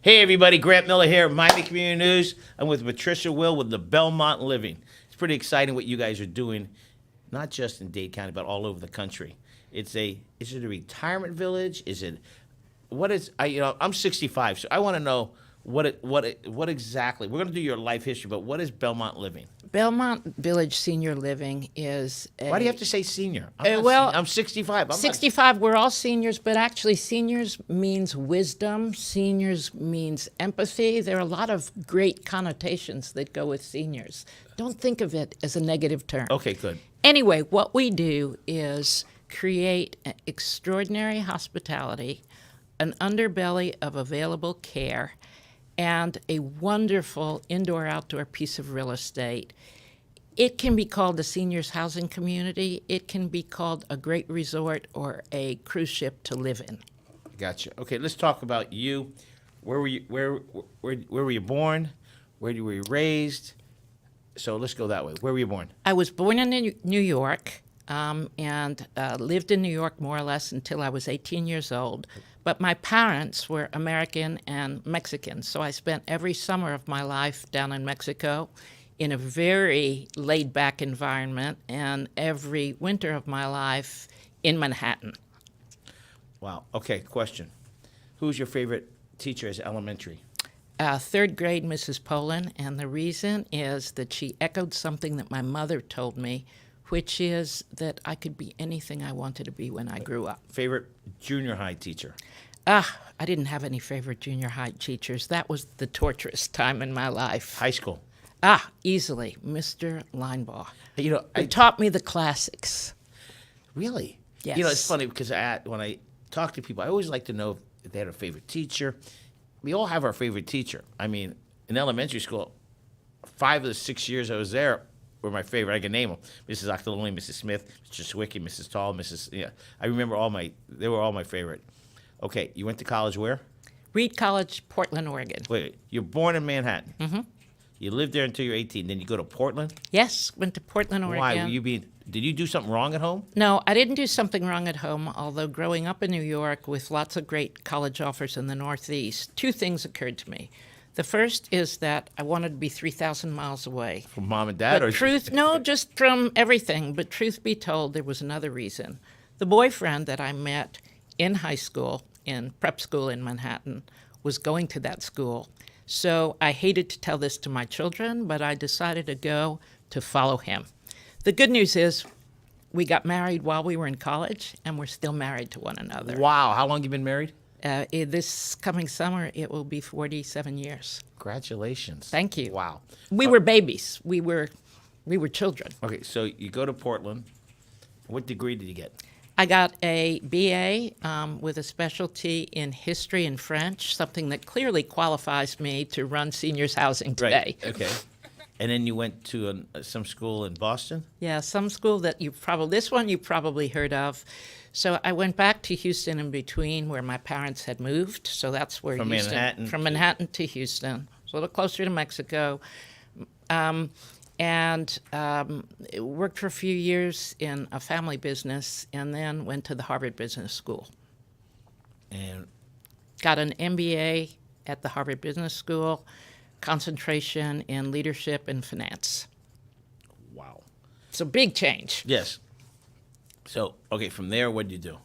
Hey everybody, Grant Miller here, Miami Community News. I'm with Patricia Will with the Belmont Living. It's pretty exciting what you guys are doing, not just in Dade County, but all over the country. Is it a retirement village? I'm 65, so I want to know what exactly. We're going to do your life history, but what is Belmont Living? Belmont Village Senior Living is Why do you have to say senior? I'm 65. 65, we're all seniors, but actually seniors means wisdom. Seniors means empathy. There are a lot of great connotations that go with seniors. Don't think of it as a negative term. Okay, good. Anyway, what we do is create extraordinary hospitality, an underbelly of available care, and a wonderful indoor-outdoor piece of real estate. It can be called a seniors housing community. It can be called a great resort or a cruise ship to live in. Gotcha. Okay, let's talk about you. Where were you? Where were you born? Were you raised? So let's go that way. Where were you born? I was born in New York and lived in New York more or less until I was 18 years old. But my parents were American and Mexican, so I spent every summer of my life down in Mexico in a very laid-back environment, and every winter of my life in Manhattan. Wow. Okay, question. Who's your favorite teacher as elementary? Third grade, Mrs. Poland, and the reason is that she echoed something that my mother told me, which is that I could be anything I wanted to be when I grew up. Favorite junior high teacher? I didn't have any favorite junior high teachers. That was the torturous time in my life. High school? Easily, Mr. Linebaugh. He taught me the classics. Really? Yes. It's funny because when I talk to people, I always like to know if they had a favorite teacher. We all have our favorite teacher. I mean, in elementary school, 5 of the 6 years I was there were my favorite. I can name them: Mrs. Octoloni, Mrs. Smith, Mr. Swicky, Mrs. Tall, Mrs. Yeah. I remember they were all my favorite. Okay, you went to college where? Reed College, Portland, Oregon. Wait, you're born in Manhattan. Mm-hmm. You lived there until you're 18. Then you go to Portland? Yes, went to Portland, Oregon. Why? Did you do something wrong at home? No, I didn't do something wrong at home, although growing up in New York with lots of great college offers in the Northeast, 2 things occurred to me. The first is that I wanted to be 3,000 miles away. From mom and dad? No, just from everything. But truth be told, there was another reason. The boyfriend that I met in high school, in prep school in Manhattan, was going to that school. So I hated to tell this to my children, but I decided to go to follow him. The good news is we got married while we were in college, and we're still married to one another. Wow. How long have you been married? This coming summer, it will be 47 years. Congratulations. Thank you. Wow. We were babies. We were children. Okay, so you go to Portland. What degree did you get? I got a BA with a specialty in history and French, something that clearly qualifies me to run seniors housing today. Right. Okay. And then you went to some school in Boston? Yeah, some school that this one you probably heard of. So I went back to Houston in between where my parents had moved. So that's where Manhattan to Houston. It's a little closer to Mexico. And worked for a few years in a family business, and then went to the Harvard Business School. And got an MBA at the Harvard Business School, concentration in leadership and finance. Wow. It's a big change. Yes. So, okay, from there, what did you do?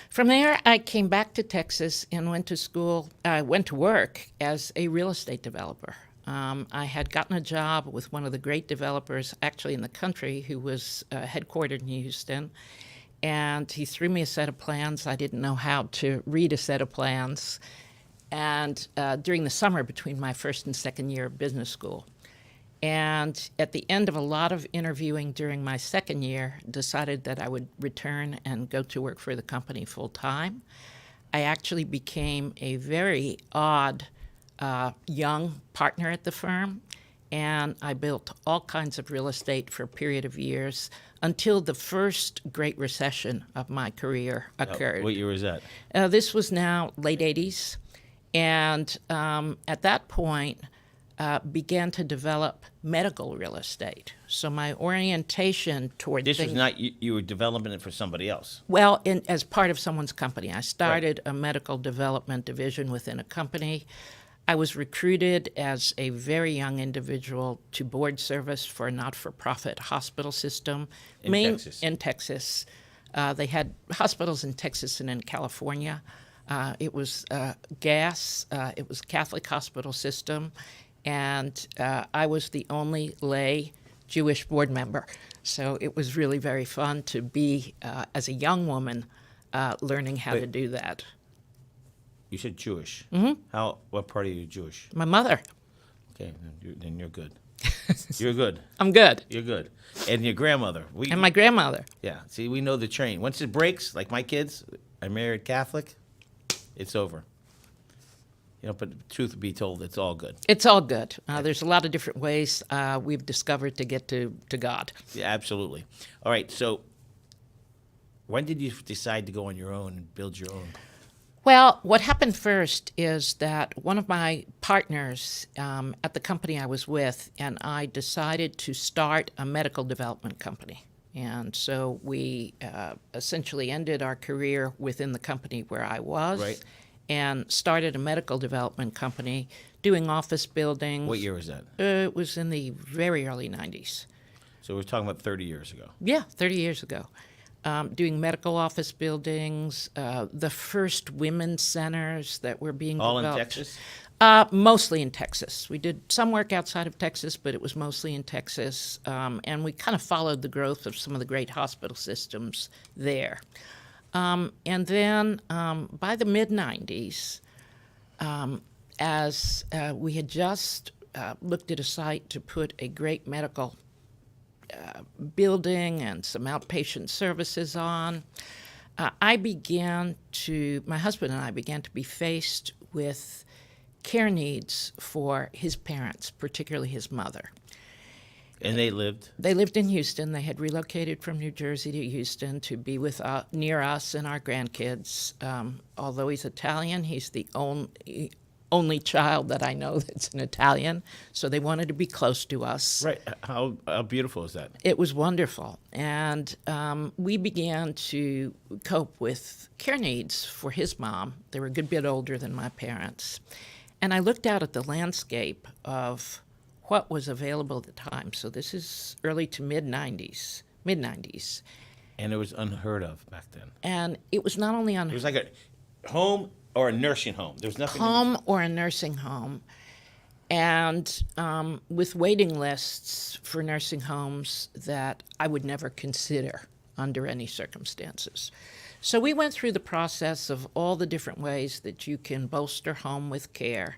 From there, I came back to Texas and went to work as a real estate developer. I had gotten a job with one of the great developers actually in the country who was headquartered in Houston, and he threw me a set of plans. I didn't know how to read a set of plans, and during the summer between my first and second year of business school. And at the end of a lot of interviewing during my second year, decided that I would return and go to work for the company full time. I actually became a very odd young partner at the firm, and I built all kinds of real estate for a period of years until the first great recession of my career occurred. What year was that? This was now late 80s, and at that point began to develop medical real estate. So my orientation toward This was not, you were developing it for somebody else. Well, as part of someone's company. I started a medical development division within a company. I was recruited as a very young individual to board service for a not-for-profit hospital system. Texas. In Texas. They had hospitals in Texas and in California. It was gas. It was a Catholic hospital system. And I was the only lay Jewish board member. So it was really very fun to be, as a young woman, learning how to do that. You said Jewish. Mm-hmm. What part are you Jewish? My mother. Okay, then you're good. You're good. I'm good. You're good. And your grandmother. And my grandmother. Yeah. See, we know the train. Once it breaks, like my kids, I married Catholic, it's over. But truth be told, it's all good. It's all good. There's a lot of different ways we've discovered to get to God. Yeah, absolutely. All right, so when did you decide to go on your own and build your own? Well, what happened first is that one of my partners at the company I was with and I decided to start a medical development company. And so we essentially ended our career within the company where I was. Right. And started a medical development company doing office buildings. What year was that? It was in the very early 90s. So we're talking about 30 years ago. Yeah, 30 years ago. Doing medical office buildings, the first women's centers that were being All developed. in Texas? Mostly in Texas. We did some work outside of Texas, but it was mostly in Texas. And we kind of followed the growth of some of the great hospital systems there. And then by the mid-90s, as we had just looked at a site to put a great medical building and some outpatient services on, my husband and I began to be faced with care needs for his parents, particularly his mother. And they lived? They lived in Houston. They had relocated from New Jersey to Houston to be with near us and our grandkids. Although he's Italian, he's the only child that I know that's an Italian. So they wanted to be close to us. Right. How beautiful is that? It was wonderful. And we began to cope with care needs for his mom. They were a good bit older than my parents. And I looked out at the landscape of what was available at the time. So this is early to mid-90s. And it was unheard of back then. And it was not only It was like a home or a nursing home. There was nothing. Home or a nursing home. And with waiting lists for nursing homes that I would never consider under any circumstances. So we went through the process of all the different ways that you can bolster home with care.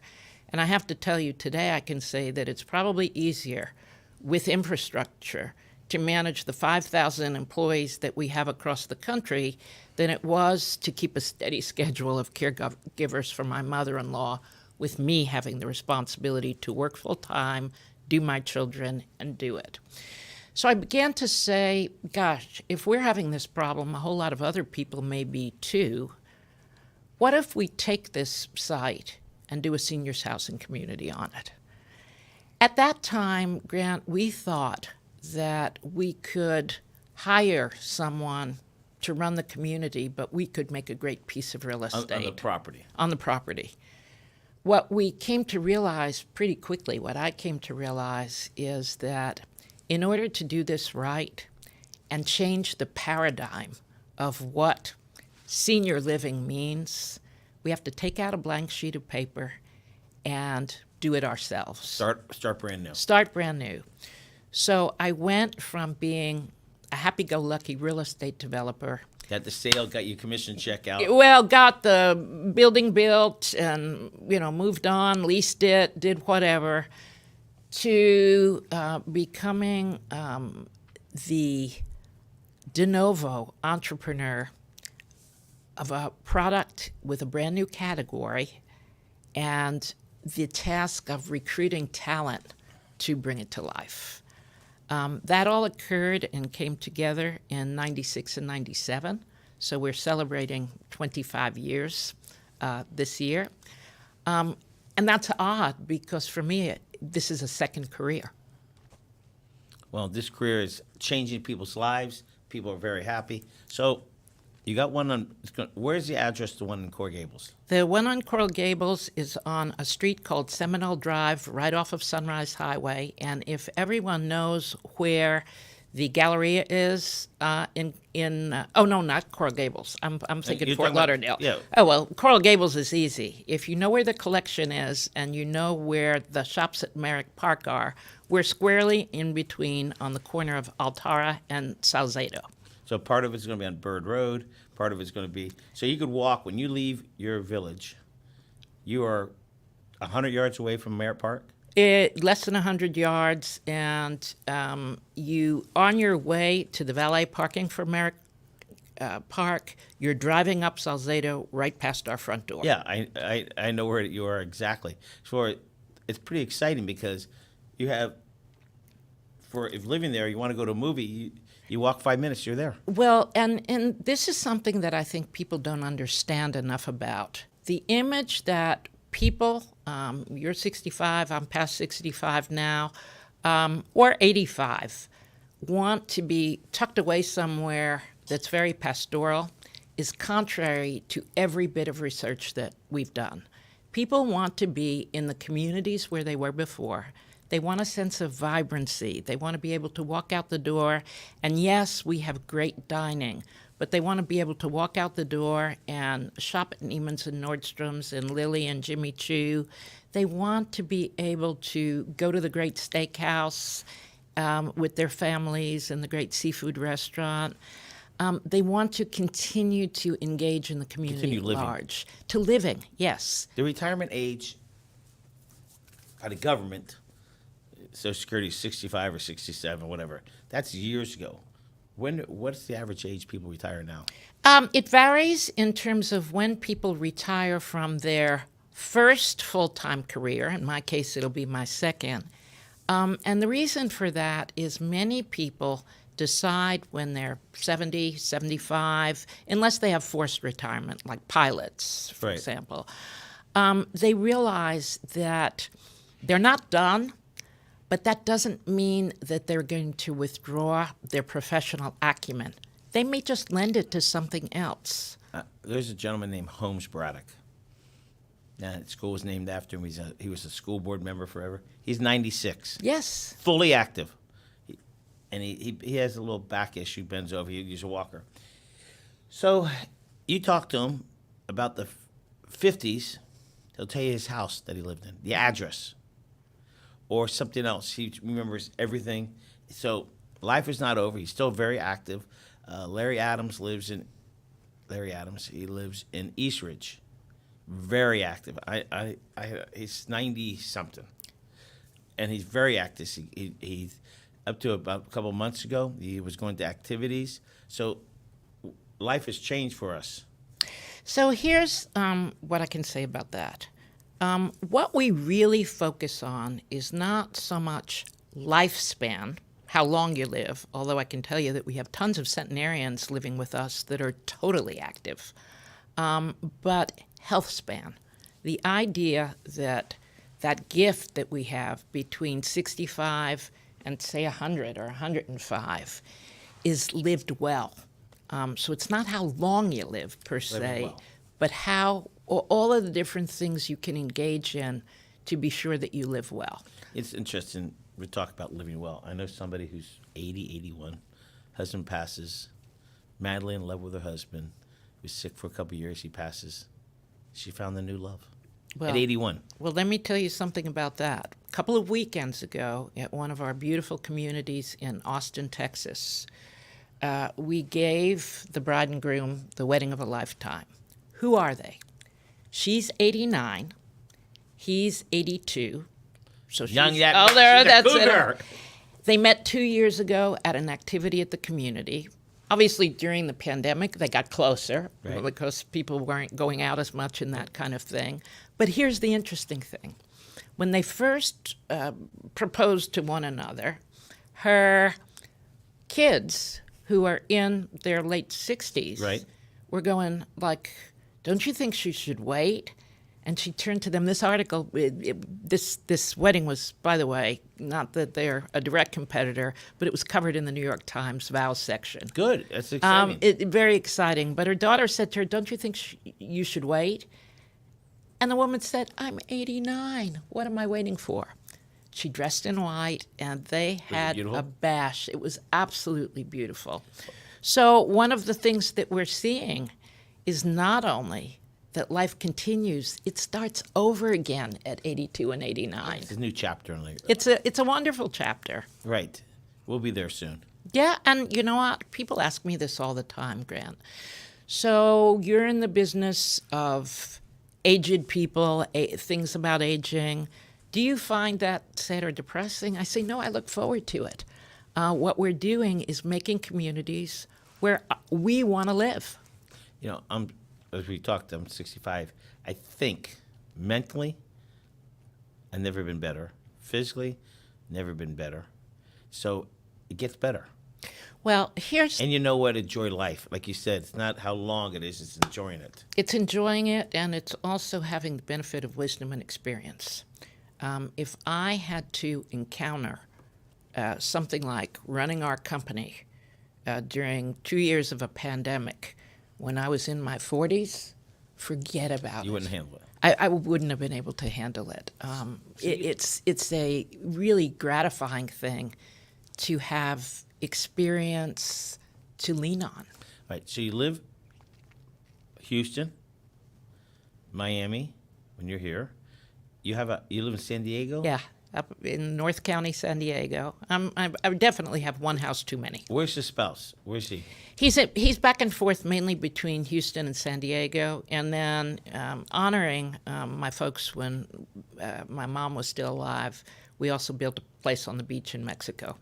And I have to tell you, today I can say that it's probably easier with infrastructure to manage the 5,000 employees that we have across the country than it was to keep a steady schedule of caregivers for my mother-in-law, with me having the responsibility to work full-time, do my children, and do it. So I began to say, gosh, if we're having this problem, a whole lot of other people may be too. What if we take this site and do a seniors housing community on it? At that time, Grant, we thought that we could hire someone to run the community, but we could make a great piece of real estate. On the property. On the property. What we came to realize pretty quickly, what I came to realize, is that in order to do this right and change the paradigm of what senior living means, we have to take out a blank sheet of paper and do it ourselves. Start brand new. Start brand new. So I went from being a happy-go-lucky real estate developer. Got the sale, got your commission check out. Well, got the building built and, moved on, leased it, did whatever, to becoming the de novo entrepreneur of a product with a brand new category and the task of recruiting talent to bring it to life. That all occurred and came together in 96 and 97. So we're celebrating 25 years this year. And that's odd because for me, this is a second career. Well, this career is changing people's lives. People are very happy. So You got one on, where's the address, the one in Coral Gables? The one on Coral Gables is on a street called Seminole Drive, right off of Sunrise Highway. And if everyone knows where the Galleria is oh, no, not Coral Gables. I'm thinking You're Fort talking about- Lauderdale. yeah. Oh, well, Coral Gables is easy. If you know where the collection is and you know where the shops at Merrick Park are, we're squarely in between on the corner of Altara and Salcedo. So part of it's going to be on Bird Road, part of it's going to be, so you could walk, when you leave your village, you are 100 yards away from Merritt Park? Less than 100 yards, and you, on your way to the valet parking for Merrick Park, you're driving up Salcedo right past our front door. Yeah, I know where you are exactly. So it's pretty exciting because you have, if living there, you want to go to a movie, you walk 5 minutes, you're there. Well, and this is something that I think people don't understand enough about. The image that people, you're 65, I'm past 65 now, or 85, want to be tucked away somewhere that's very pastoral is contrary to every bit of research that we've done. People want to be in the communities where they were before. They want a sense of vibrancy. They want to be able to walk out the door, and yes, we have great dining, but they want to be able to walk out the door and shop at Neiman's and Nordstrom's and Lily and Jimmy Choo. They want to be able to go to the great steakhouse with their families and the great seafood restaurant. They want to continue to engage in the community at large. To living, yes. The retirement age by the government, Social Security is 65 or 67, whatever. That's years ago. What's the average age people retire now? It varies in terms of when people retire from their first full-time career. In my case, it'll be my second. And the reason for that is many people decide when they're 70, 75, unless they have forced retirement, like pilots, for example. They realize that they're not done, but that doesn't mean that they're going to withdraw their professional acumen. They may just lend it to something else. There's a gentleman named Holmes Braddock. That school was named after him. He was a school board member forever. He's 96. Yes. Fully active. And he has a little back issue, bends over. He's a walker. So you talk to him about the 50s, he'll tell you his house that he lived in, the address, or something else. He remembers everything. So life is not over. He's still very active. Larry Adams, he lives in Eastridge. Very active. He's 90-something. And he's very active. He's up to about a couple months ago, he was going to activities. So life has changed for us. So here's what I can say about that. What we really focus on is not so much lifespan, how long you live, although I can tell you that we have tons of centenarians living with us that are totally active, but health span. The idea that that gift that we have between 65 and, say, 100 or 105 is lived well. So it's not how long you live, per se, well. but how all of the different things you can engage in to be sure that you live well. It's interesting. We talk about living well. I know somebody who's 80, 81. Husband passes. Madly in love with her husband. Was sick for a couple of years. He passes. She found the new love. Well, at 81. Well, let me tell you something about that. A couple of weekends ago, at one of our beautiful communities in Austin, Texas, we gave the bride and groom the wedding of a lifetime. Who are they? She's 89. He's 82. So she's, Young yet. Oh, there, she's a that's cougar. it. They met 2 years ago at an activity at the community. Obviously, during the pandemic, they got closer because people weren't going out as much and that kind of thing. But here's the interesting thing. When they first proposed to one another, her kids, who are in their late 60s, were going like, don't you think she should wait? And she turned to them. This article, this wedding was, by the way, not that they're a direct competitor, but it was covered in the New York Times vows section. Good. That's exciting. Very exciting. But her daughter said to her, "Don't you think you should wait?" And the woman said, "I'm 89. What am I waiting for?" She dressed in white, and they had a bash. It was absolutely beautiful. So one of the things that we're seeing is not only that life continues, it starts over again at 82 and 89. It's a new chapter in life. It's a wonderful chapter. Right. We'll be there soon. Yeah, and you know what? People ask me this all the time, Grant. So you're in the business of aged people, things about aging. Do you find that sad or depressing? I say, no, I look forward to it. What we're doing is making communities where we want to live. You know, as we talked, I'm 65. I think mentally, I've never been better. Physically, never been better. So it gets better. Well, And you know what? Enjoy life. Like you said, it's not how long it is, it's enjoying it. It's enjoying it, and it's also having the benefit of wisdom and experience. If I had to encounter something like running our company during 2 years of a pandemic, when I was in my 40s, forget about it. You wouldn't handle it. I wouldn't have been able to handle it. It's a really gratifying thing to have experience to lean on. Right. So you live Houston, Miami, when you're here. You live in San Diego? Yeah, up in North County, San Diego. I definitely have one house too many. Where's your spouse? Where's he? He's back and forth mainly between Houston and San Diego, and then honoring my folks when my mom was still alive. We also built a place on the beach in Mexico,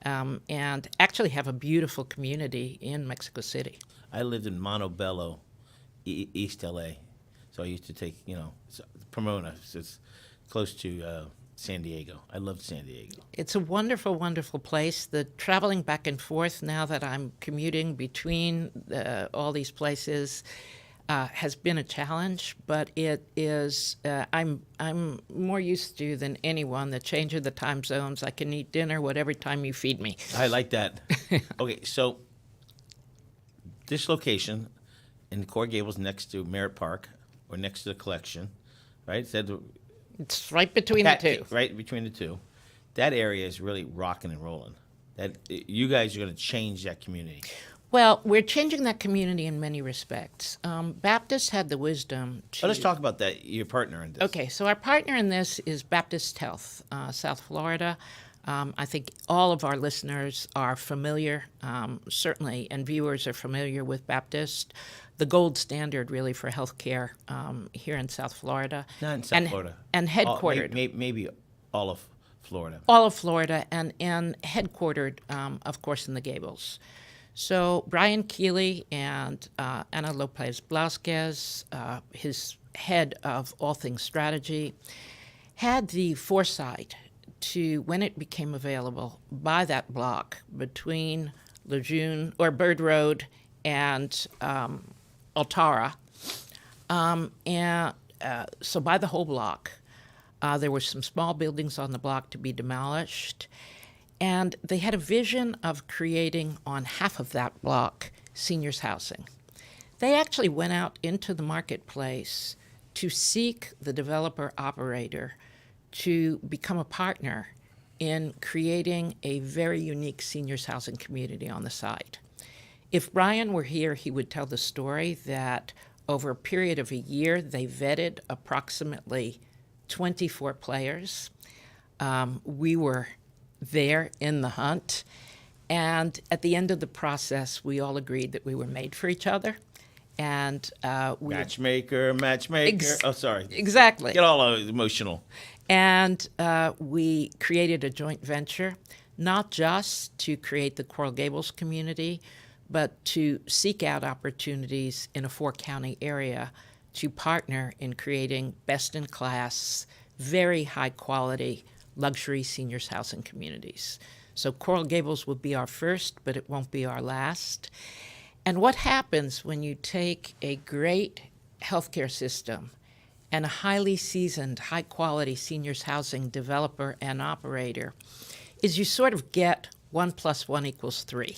and actually have a beautiful community in Mexico City. I lived in Montebello, East LA, so I used to take Pomona. So it's close to San Diego. I loved San Diego. It's a wonderful, wonderful place. The traveling back and forth now that I'm commuting between all these places has been a challenge, but it is. I'm more used to than anyone the change of the time zones. I can eat dinner whatever time you feed me. I like that. Okay, so this location in Coral Gables, next to Merritt Park, or next to the collection, right? It's right between the two. Right between the two. That area is really rocking and rolling. That you guys are going to change that community. Well, we're changing that community in many respects. Baptist had the wisdom to... Let's talk about that, your partner in this. Okay, so our partner in this is Baptist Health, South Florida. I think all of our listeners are familiar, certainly, and viewers are familiar with Baptist, the gold standard, really, for healthcare here in South Florida. Not in South Florida. And headquartered. Maybe all of Florida. All of Florida, and headquartered, of course, in the Gables. So Brian Keeley and Ana Lopez Blasquez, his head of all things strategy, had the foresight to, when it became available, buy that block between Lejeune or Bird Road and Altara, so buy the whole block. There were some small buildings on the block to be demolished, and they had a vision of creating on half of that block seniors housing. They actually went out into the marketplace to seek the developer operator to become a partner in creating a very unique seniors housing community on the site. If Brian were here, he would tell the story that over a period of a year, they vetted approximately 24 players. We were there in the hunt, and at the end of the process, we all agreed that we were made for each other. And Matchmaker. Oh, sorry. Exactly. Get all emotional. And we created a joint venture, not just to create the Coral Gables community, but to seek out opportunities in a four-county area to partner in creating best-in-class, very high-quality luxury seniors housing communities. So Coral Gables will be our first, but it won't be our last. And what happens when you take a great healthcare system and a highly seasoned, high-quality seniors housing developer and operator is you sort of get 1 + 1 = 3.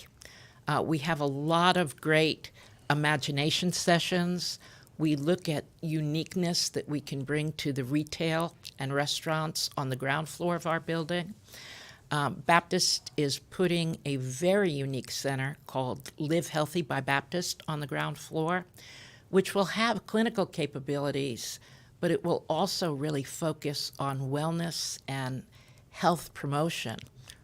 We have a lot of great imagination sessions. We look at uniqueness that we can bring to the retail and restaurants on the ground floor of our building. Baptist is putting a very unique center called Live Healthy by Baptist on the ground floor, which will have clinical capabilities, but it will also really focus on wellness and health promotion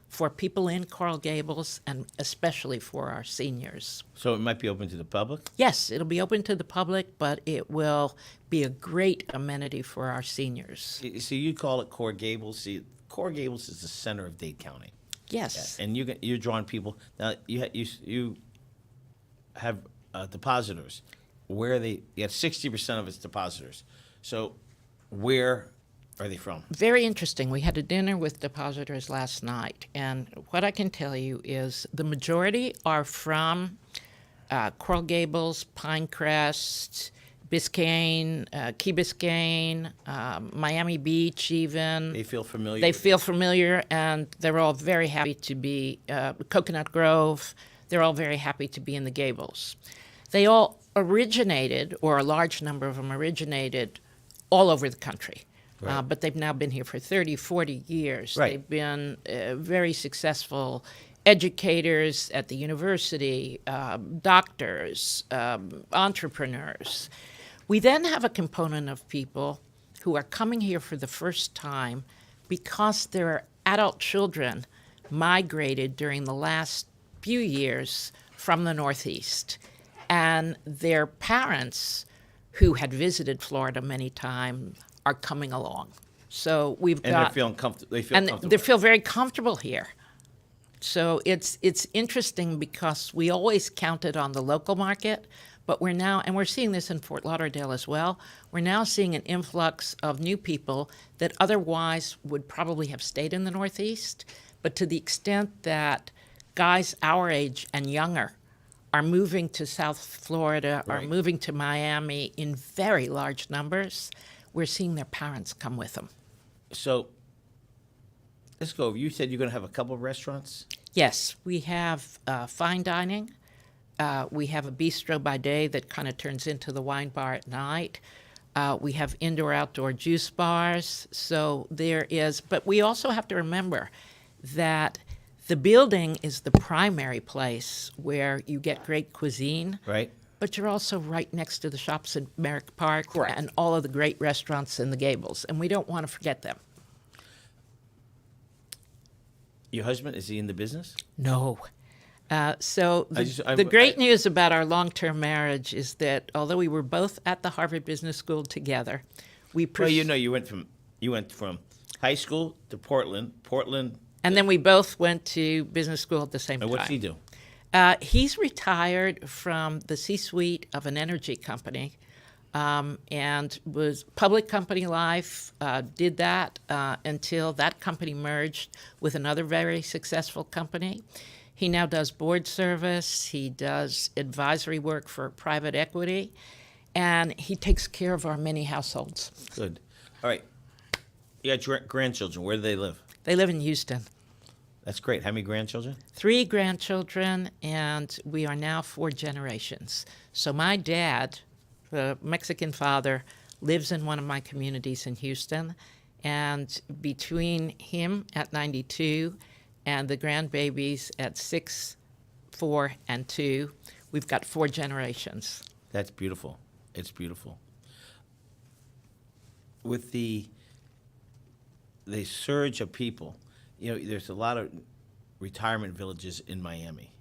for people in Coral Gables and especially for our seniors. So it might be open to the public? Yes, it'll be open to the public, but it will be a great amenity for our seniors. So you call it Coral Gables. See, Coral Gables is the center of Dade County. Yes. And you're drawing people. Now, you have depositors. Where are they? You have 60% of its depositors. So where are they from? Very interesting. We had a dinner with depositors last night, and what I can tell you is the majority are from Coral Gables, Pinecrest, Biscayne, Key Biscayne, Miami Beach even. They feel familiar. They feel familiar, and they're all very happy to be Coconut Grove. They're all very happy to be in the Gables. They all originated, or a large number of them originated, all over the country. Right. But they've now been here for 30, 40 years. Right. They've been very successful educators at the university, doctors, entrepreneurs. We then have a component of people who are coming here for the first time because their adult children migrated during the last few years from the Northeast. And their parents, who had visited Florida many times, are coming along. So we've And got... they're feeling comfortable. They feel and comfortable. they feel very comfortable here. So it's interesting because we always counted on the local market, but we're now, and we're seeing this in Fort Lauderdale as well, we're now seeing an influx of new people that otherwise would probably have stayed in the Northeast. But to the extent that guys our age and younger are moving to South Florida, are Right. moving to Miami in very large numbers, we're seeing their parents come with them. So let's go. You said you're going to have a couple of restaurants? Yes, we have fine dining. We have a bistro by day that kind of turns into the wine bar at night. We have indoor-outdoor juice bars. So there is, but we also have to remember that the building is the primary place where you get great cuisine. Right. But you're also right next to the shops at Merrick Park Correct. and all of the great restaurants in the Gables, and we don't want to forget them. Your husband, is he in the business? No. So I- the great news about our long-term marriage is that although we were both at the Harvard Business School together, Well, you went from high school to Portland, and then we both went to business school at the same and time. what's he do? He's retired from the C-suite of an energy company and was public company life, did that until that company merged with another very successful company. He now does board service. He does advisory work for private equity, and he takes care of our many households. Good. All right. You got grandchildren. Where do they live? They live in Houston. That's great. How many grandchildren? 3 grandchildren, and we are now 4 generations. So my dad, the Mexican father, lives in one of my communities in Houston, and between him at 92 and the grandbabies at 6, 4, and 2, we've got 4 generations. That's beautiful. It's beautiful. With the surge of people, there's a lot of retirement villages in Miami.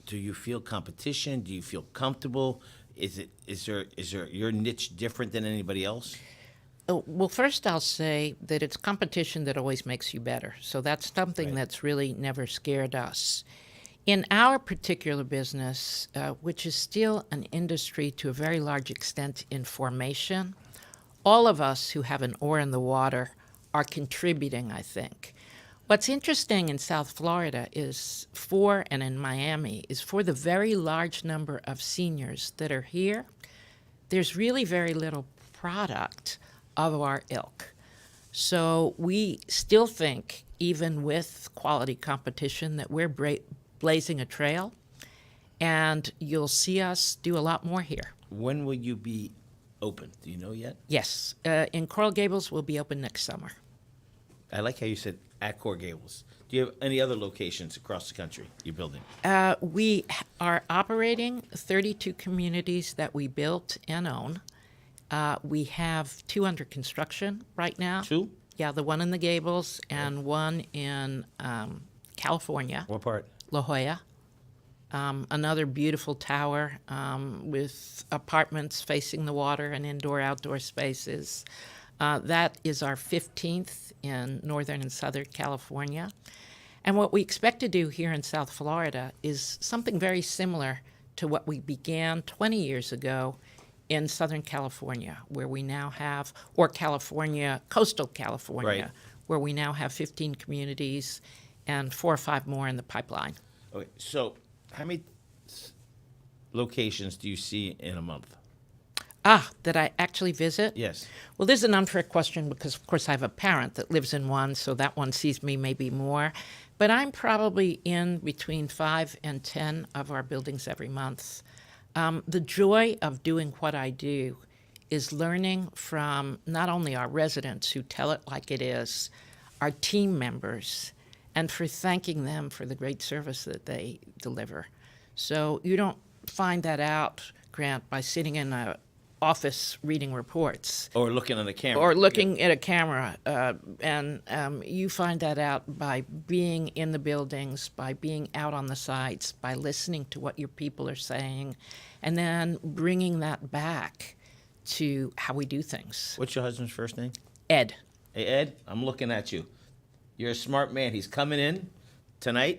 Do you feel competition? Do you feel comfortable? Is there your niche different than anybody else? Oh, well, first I'll say that it's competition that always makes you better. So that's something Right. that's really never scared us. In our particular business, which is still an industry to a very large extent in formation, all of us who have an oar in the water are contributing, I think. What's interesting in South Florida and in Miami, is for the very large number of seniors that are here, there's really very little product of our ilk. So we still think, even with quality competition, that we're blazing a trail, and you'll see us do a lot more here. When will you be open? Do you know yet? Yes, in Coral Gables, we'll be open next summer. I like how you said at Coral Gables. Do you have any other locations across the country you're building? We are operating 32 communities that we built and own. We have 2 under construction right now. 2? Yeah, the one in the Gables and one in California, What part? La Jolla. Another beautiful tower with apartments facing the water and indoor-outdoor spaces. That is our 15th in Northern and Southern California. And what we expect to do here in South Florida is something very similar to what we began 20 years ago in Southern California, where we now have, or California, coastal California, Right. where we now have 15 communities and 4 or 5 more in the pipeline. Okay, so how many locations do you see in a month? That I actually visit? Yes. Well, this is an unfair question because, of course, I have a parent that lives in one, so that one sees me maybe more. But I'm probably in between 5 and 10 of our buildings every month. The joy of doing what I do is learning from not only our residents who tell it like it is, our team members, and for thanking them for the great service that they deliver. So you don't find that out, Grant, by sitting in an office reading reports. Or looking on the camera. Or looking at a camera. And you find that out by being in the buildings, by being out on the sites, by listening to what your people are saying, and then bringing that back to how we do things. What's your husband's first name? Ed. Hey, Ed, I'm looking at you. You're a smart man. He's coming in today,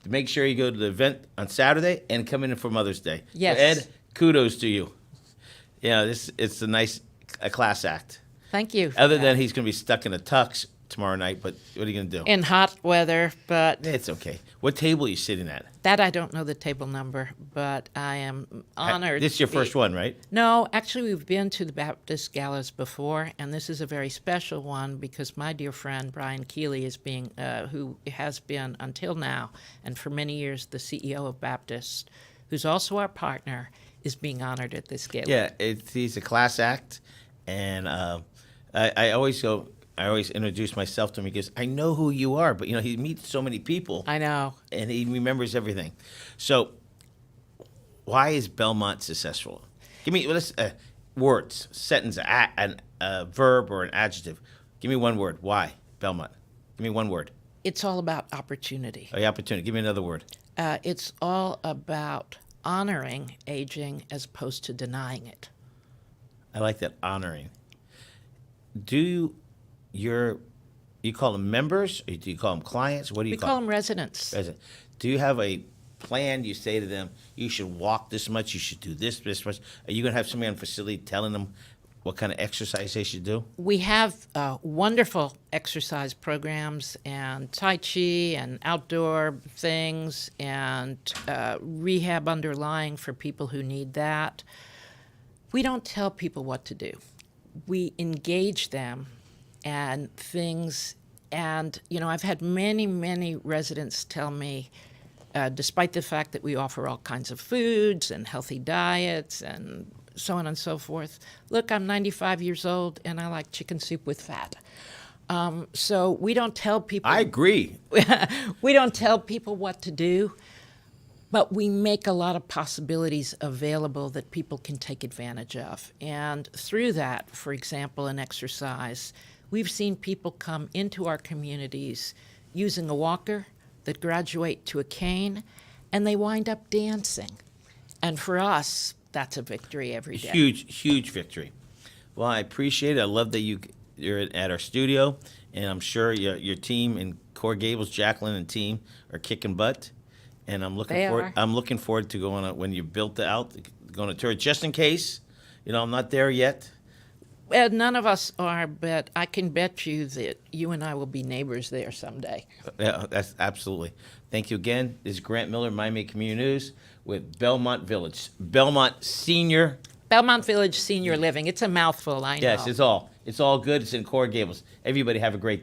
to make sure you go to the event on Saturday and come in for Mother's Day. Yes. So Ed, kudos to you. Yeah, it's a class act. Thank you. Other than he's going to be stuck in a tux tomorrow night, but what are you going to do? in hot weather, but It's okay. What table are you sitting at? that I don't know the table number, but I am honored. This is your to be- first one, right? No, actually, we've been to the Baptist galas before, and this is a very special one because my dear friend Brian Keeley is being, who has been until now and for many years the CEO of Baptist, who's also our partner, is being honored at this gala. Yeah, he's a class act, and I always introduce myself to him because I know who you are, but he meets so many people. I know. And he remembers everything. So, why is Belmont successful? Give me words, sentence, a verb or an adjective. Give me one word. Why Belmont? Give me one word. It's all about opportunity. The opportunity. Give me another word. It's all about honoring aging as opposed to denying it. I like that, honoring. Do you call them members, or do you call them clients? What do you We call call them? them residents. Resident. Do you have a plan? You say to them, you should walk this much, you should do this much. Are you going to have somebody on facility telling them what kind of exercise they should do? We have wonderful exercise programs and Tai Chi and outdoor things and rehab underlying for people who need that. We don't tell people what to do. We engage them and things. And, I've had many, many residents tell me, despite the fact that we offer all kinds of foods and healthy diets and so on and so forth, look, I'm 95 years old and I like chicken soup with fat. So we don't tell people. I agree. We don't tell people what to do, but we make a lot of possibilities available that people can take advantage of. And through that, for example, in exercise, we've seen people come into our communities using a walker that graduate to a cane, and they wind up dancing. And for us, that's a victory every day. Huge victory. Well, I appreciate it. I love that you're at our studio, and I'm sure your team in Coral Gables, Jacqueline and team, are kicking butt. And I'm looking They forward. are. I'm looking forward to going when you built it out, going to tour. Just in case, I'm not there yet. Well, none of us are, but I can bet you that you and I will be neighbors there someday. Yeah, that's absolutely. Thank you again. This is Grant Miller, Miami Community News, with Belmont Village, Belmont Senior Belmont Village Senior Living. It's a mouthful, I know. Yes, it's all good. It's in Coral Gables. Everybody have a great